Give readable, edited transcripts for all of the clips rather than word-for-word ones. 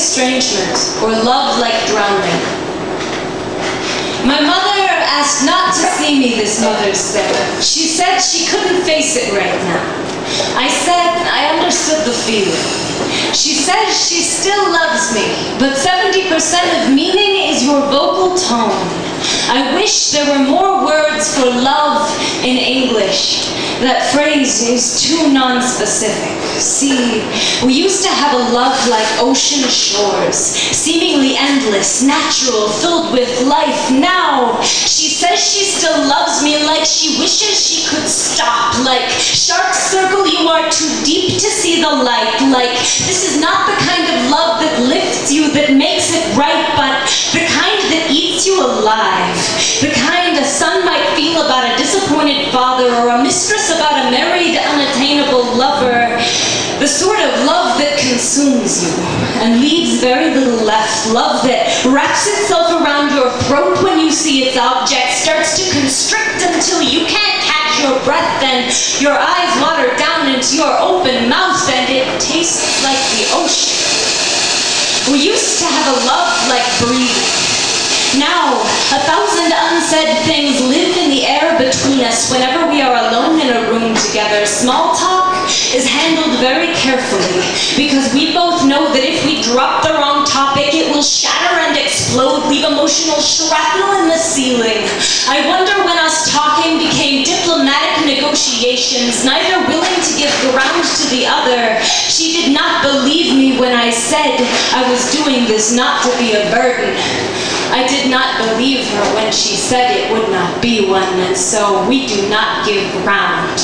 estrangement or love like drowning. My mother asked not to see me this Mother's Day. She said she couldn't face it right now. I said I understood the feeling. She says she still loves me, but 70% of meaning is your vocal tone. I wish there were more words for love in English. That phrase is too non-specific. See, we used to have a love like ocean shores, seemingly endless, natural, filled with life. Now, she says she still loves me like she wishes she could stop. Like, shark circle, you are too deep to see the light. Like, this is not the kind of love that lifts you, that makes it right, but the kind that eats you alive. The kind a son might feel about a disappointed father, or a mistress about a married, unattainable lover. The sort of love that consumes you and leaves very little left. Love that wraps itself around your throat when you see its object, starts to constrict until you can't catch your breath, and your eyes water down into your open mouth, and it tastes like the ocean. We used to have a love like breathing. Now, 1,000 unsaid things live in the air between us whenever we are alone in a room together. Small talk is handled very carefully, because we both know that if we drop the wrong topic, it will shatter and explode, leave emotional shrapnel in the ceiling. I wonder when us talking became diplomatic negotiations, neither willing to give ground to the other. She did not believe me when I said I was doing this not to be a burden. I did not believe her when she said it would not be one, and so we do not give ground,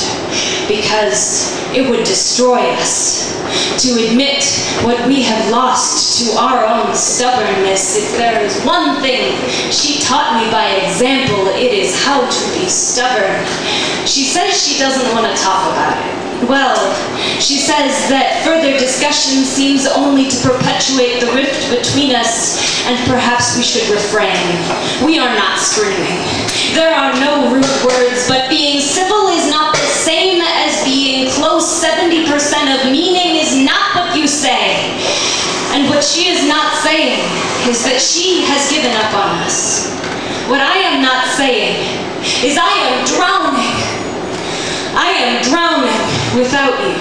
because it would destroy us. To admit what we have lost to our own stubbornness. If there is one thing she taught me by example, it is how to be stubborn. She says she doesn't want to talk about it. Well, she says that further discussion seems only to perpetuate the rift between us, and perhaps we should refrain. We are not screaming. There are no rude words, but being civil is not the same as being close. 70% of meaning is not what you say. And what she is not saying is that she has given up on us. What I am not saying is I am drowning. I am drowning without you.